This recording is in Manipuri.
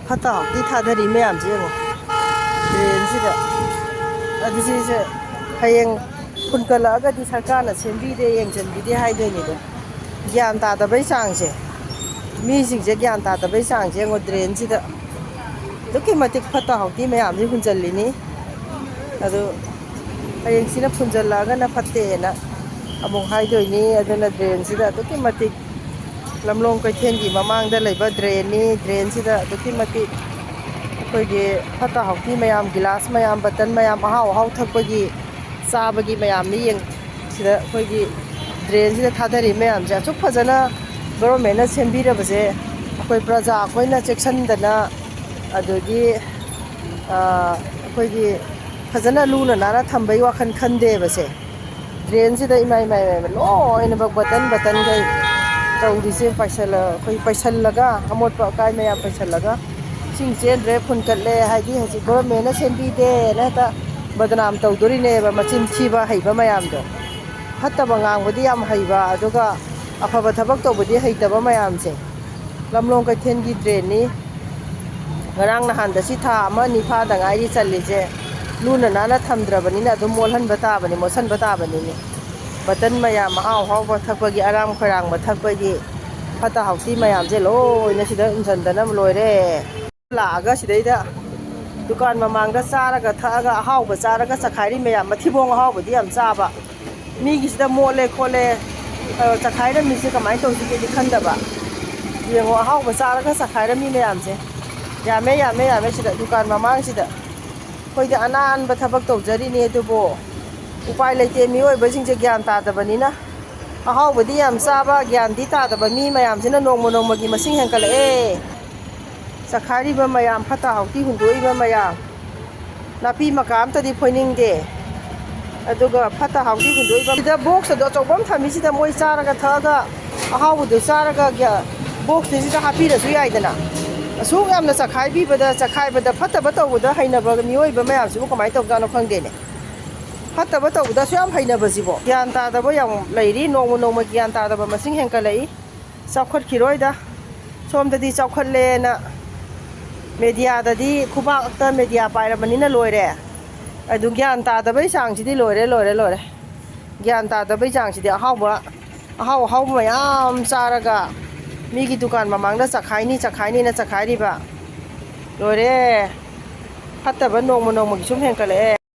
ꯐꯠꯇ ꯍꯥꯎꯊꯤ ꯊꯥꯗꯔꯤ ꯃꯌꯥꯝꯁꯦ ꯌꯦꯡꯉꯣ ꯗ꯭ꯔꯦꯟꯁꯤꯗ ꯑꯗꯨꯁꯤꯁꯦ ꯍꯌꯦꯡ ꯐꯨꯟꯀꯠꯂꯛꯑꯒꯗꯤ ꯁꯔꯀꯥꯔꯅ ꯁꯦꯝꯕꯤꯗꯦ ꯌꯦꯡꯁꯤꯟꯕꯤꯗꯦ ꯍꯥꯏꯗꯣꯏꯅꯤꯗꯣ ꯒ꯭ꯌꯥꯟ ꯇꯥꯗꯕꯩ ꯆꯥꯡꯁꯦ ꯃꯤꯁꯤꯡꯁꯦ ꯒ꯭ꯌꯥꯟ ꯇꯥꯗꯕꯩ ꯆꯥꯡꯁꯦ ꯌꯦꯡꯉꯣ ꯗ꯭ꯔꯦꯟꯁꯤꯗ ꯑꯗꯨꯛꯀꯤ ꯃꯇꯤꯛ ꯐꯠꯇ ꯍꯥꯎꯊꯤ ꯃꯌꯥꯝꯁꯤ ꯍꯨꯟꯖꯜꯂꯤꯅꯤ ꯑꯗꯨ ꯍꯌꯦꯡꯁꯤꯅ ꯐꯨꯟꯖꯜꯂꯛꯑꯒꯅ ꯐꯠꯇꯦꯅ ꯑꯃꯨꯛ ꯍꯥꯏꯗꯣꯏꯅꯤ ꯑꯗꯨꯅ ꯗ꯭ꯔꯦꯟꯁꯤꯗ ꯑꯗꯨꯛꯀꯤ ꯃꯇꯤꯛ ꯂꯝꯂꯣꯡ ꯀꯩꯊꯦꯜꯒꯤ ꯃꯃꯥꯡꯗ ꯂꯩꯕ ꯗ꯭ꯔꯦꯟꯅꯤ ꯗ꯭ꯔꯦꯟꯁꯤꯗ ꯑꯗꯨꯛꯀꯤ ꯃꯇꯤꯛ ꯑꯩꯈꯣꯏꯒꯤ ꯐꯠꯇ ꯍꯥꯎꯊꯤ ꯃꯌꯥꯝ ꯒꯤꯂꯥꯁ ꯃꯌꯥꯝ ꯕꯇꯟ ꯃꯌꯥꯝ ꯑꯍꯥꯎ ꯑꯍꯥꯎ ꯊꯛꯄꯒꯤ ꯆꯥꯕꯒꯤ ꯃꯌꯥꯝꯅꯤ ꯁꯤꯗ ꯑꯩꯈꯣꯏꯒꯤ ꯗ꯭ꯔꯦꯟꯁꯤꯗ ꯊꯥꯗꯔꯤ ꯃꯌꯥꯝꯁꯦ ꯑꯁꯨꯛ ꯐꯖꯅ ꯒꯣꯔꯃꯦꯟꯅ ꯁꯦꯝꯕꯤꯔꯕꯁꯦ ꯑꯩꯈꯣꯏ ꯄ꯭ꯔꯖꯥ ꯑꯩꯈꯣꯏꯅ ꯆꯦꯛꯁꯤꯟꯗꯅ ꯑꯗꯒꯤ ꯑꯩꯈꯣꯏꯒꯤ ꯐꯖꯅ ꯂꯨꯅ ꯅꯥꯟꯅ ꯊꯝꯕꯩ ꯋꯥꯈꯜ ꯈꯟꯗꯦꯕꯁꯦ ꯗ꯭ꯔꯦꯟꯁꯤꯗ ꯏꯃꯥꯏ ꯂꯣꯏꯅꯃꯛ ꯕꯇꯟꯈꯩ ꯇꯧꯔꯤꯁꯦ ꯑꯩꯈꯣꯏ ꯄꯩꯁꯜꯂꯒ ꯑꯃꯣꯠꯄ ꯑꯀꯥꯏ ꯃꯌꯥꯝ ꯄꯩꯁꯜꯂꯒ ꯏꯁꯤꯡ ꯆꯦꯟꯗ꯭ꯔꯦ ꯐꯨꯟꯀꯠꯂꯦ ꯍꯥꯏꯗꯤ ꯍꯧꯖꯤꯛ ꯒꯣꯔꯃꯦꯟꯅ ꯁꯦꯝꯕꯤꯗꯦꯅ ꯍꯦꯛꯇ ꯕꯗꯅꯥꯝ ꯇꯧꯗꯣꯔꯤꯅꯦꯕ ꯃꯆꯤꯟ ꯊꯤꯕ ꯍꯩꯕ ꯃꯌꯥꯝꯗꯣ ꯐꯠꯇꯕ ꯉꯥꯡꯕꯗꯤ ꯌꯥꯝ ꯍꯩꯕ ꯑꯗꯨꯒ ꯑꯐꯕ ꯊꯕꯛ ꯇꯧꯕꯗꯤ ꯍꯩꯇꯕ ꯃꯌꯥꯝꯁꯦ ꯂꯝꯂꯣꯡ ꯀꯩꯊꯦꯜꯒꯤ ꯗ꯭ꯔꯦꯟꯅꯤ ꯉꯔꯥꯡ ꯅꯍꯥꯟꯗ ꯁꯤ ꯊꯥ ꯑꯃ ꯑꯅꯤ ꯐꯥꯗ ꯉꯥꯏꯔꯤ ꯆꯜꯂꯤꯁꯦ ꯂꯨꯅ ꯅꯥꯟꯅ ꯊꯝꯗ꯭ꯔꯕꯅꯤꯅ ꯑꯗꯨꯝ ꯃꯣꯠꯍꯟꯕ ꯇꯥꯕꯅꯤ ꯃꯣꯠꯁꯟꯕ ꯇꯥꯕꯅꯤꯅꯦ ꯕꯇꯟ ꯃꯌꯥꯝ ꯑꯍꯥꯎ ꯑꯍꯥꯎꯕ ꯊꯛꯄꯒꯤ ꯑꯔꯥꯝ ꯈꯣꯏꯔꯥꯡꯕ ꯊꯛꯄꯒꯤ ꯐꯠꯇ ꯍꯥꯎꯊꯤ ꯃꯌꯥꯝꯁꯦ ꯂꯣꯏꯅ ꯁꯤꯗ ꯎꯟꯁꯤꯟꯗꯅ ꯂꯣꯏꯔꯦ ꯂꯥꯛꯑꯒ ꯁꯤꯗꯩꯗ ꯗꯨꯀꯥꯟ ꯃꯃꯥꯡꯗ ꯆꯥꯔꯒ ꯊꯛꯑꯒ ꯑꯍꯥꯎꯕ ꯆꯥꯔꯒ ꯆꯈꯥꯏꯔꯤ ꯃꯌꯥꯝ ꯃꯊꯤꯕꯣꯡ ꯑꯍꯥꯎꯕꯗꯤ ꯌꯥꯝ ꯆꯥꯕ ꯃꯤꯒꯤꯁꯤꯗ ꯃꯣꯠꯂꯦ ꯈꯣꯠꯂꯦ ꯆꯈꯥꯏꯔꯝꯃꯤꯁꯦ ꯀꯃꯥꯏꯅ ꯇꯧꯁꯤꯒꯦꯗꯤ ꯈꯟꯗꯕ ꯌꯦꯡꯉꯣ ꯑꯍꯥꯎꯕ ꯆꯥꯔꯒ ꯆꯈꯥꯏꯔꯝꯃꯤ ꯃꯌꯥꯝꯁꯦ ꯌꯥꯝꯃꯦ ꯁꯤꯗ ꯗꯨꯀꯥꯟ ꯃꯃꯥꯡꯁꯤꯗ ꯑꯩꯈꯣꯏꯗꯤ ꯑꯅꯥꯟꯕ ꯊꯕꯛ ꯇꯧꯖꯔꯤꯅꯤ ꯑꯗꯨꯕꯨ ꯎꯄꯥꯏ ꯂꯩꯇꯦ ꯃꯤꯑꯣꯏꯕꯁꯤꯡꯁꯦ ꯒ꯭ꯌꯥꯟ ꯇꯥꯗꯕꯅꯤꯅ ꯑꯍꯥꯎꯕꯗꯤ ꯌꯥꯝ ꯆꯥꯕ ꯒ꯭ꯌꯥꯟꯗꯤ ꯇꯥꯗꯕ ꯃꯤ ꯃꯌꯥꯝꯁꯤꯅ ꯅꯣꯡꯃ ꯅꯣꯡꯃꯒꯤ ꯃꯁꯤꯡ ꯍꯦꯟꯒꯠꯂꯛꯑꯦ ꯆꯈꯥꯏꯔꯤꯕ ꯃꯌꯥꯝ ꯐꯠꯇ ꯍꯥꯎꯊꯤ ꯍꯨꯟꯗꯣꯛꯏꯕ ꯃꯌꯥꯝ ꯅꯥꯄꯤ ꯃꯀꯥ ꯑꯝꯇꯗꯤ ꯐꯣꯏꯅꯤꯡꯗꯦ ꯑꯗꯨꯒ ꯐꯠꯇ ꯍꯥꯎꯊꯤ ꯍꯨꯟꯗꯣꯛꯏꯕ ꯁꯤꯗ ꯕꯣꯛꯁ ꯑꯆꯧꯕ ꯑꯃ ꯊꯝꯃꯤꯁꯤꯗ ꯃꯣꯏ ꯆꯥꯔꯒ ꯊꯛꯑꯒ ꯑꯍꯥꯎꯕꯗꯨ ꯆꯥꯔꯒ ꯕꯣꯛꯁꯁꯤꯗ ꯍꯥꯞꯄꯤꯔꯁꯨ ꯌꯥꯏꯗꯅ ꯑꯁꯨꯛ ꯌꯥꯝꯅ ꯆꯈꯥꯏꯕꯗ ꯐꯠꯇꯕ ꯇꯧꯕꯗ ꯍꯩꯅꯕ ꯃꯤꯑꯣꯏꯕ ꯃꯌꯥꯝꯁꯤꯕꯨ ꯀꯃꯥꯏꯅ ꯇꯧꯖꯥꯠꯅꯣ ꯈꯪꯗꯦꯅꯦ ꯐꯠꯇꯕ ꯇꯧꯕꯗ ꯑꯁꯨꯛ ꯌꯥꯝ ꯍꯩꯅꯕꯁꯤꯕꯣ ꯒ꯭ꯌꯥꯟ ꯇꯥꯗꯕ ꯌꯥꯝ ꯂꯩꯔꯤ ꯅꯣꯡꯃ ꯅꯣꯡꯃ ꯒ꯭ꯌꯥꯟ ꯇꯥꯗꯕ ꯃꯁꯤꯡ ꯍꯦꯟꯒꯠꯂꯛꯏ ꯆꯥꯎꯈꯠꯈꯤꯔꯣꯏꯗ ꯁꯣꯝꯗꯗꯤ ꯆꯥꯎꯈꯠꯂꯦꯅ ꯃꯦꯗꯤꯌꯥꯗꯗꯤ ꯈꯨꯕꯥꯛꯇ ꯃꯦꯗꯤꯌꯥ ꯄꯥꯏꯔꯕꯅꯤꯅ ꯂꯣꯏꯔꯦ ꯑꯗꯨ ꯒ꯭ꯌꯥꯟ ꯇꯥꯗꯕꯩ ꯆꯥꯡꯁꯤꯗꯤ ꯂꯣꯏꯔꯦ ꯒ꯭ꯌꯥꯟꯇꯥꯗꯕꯩ ꯆꯥꯡꯁꯤꯗꯤ ꯑꯍꯥꯎ ꯑꯍꯥꯎꯕ ꯃꯌꯥꯝ ꯆꯥꯔꯒ ꯃꯤꯒꯤ ꯗꯨꯀꯥꯟ ꯃꯃꯥꯡꯗ ꯆꯈꯥꯏꯅꯤꯅ ꯆꯈꯥꯏꯔꯤꯕ ꯂꯣꯏꯔꯦ ꯐꯠꯇꯕ ꯅꯣꯡꯃ ꯅꯣꯡꯃꯒꯤ ꯁꯨꯝ ꯍꯦꯟꯒꯠꯂꯛꯑꯦ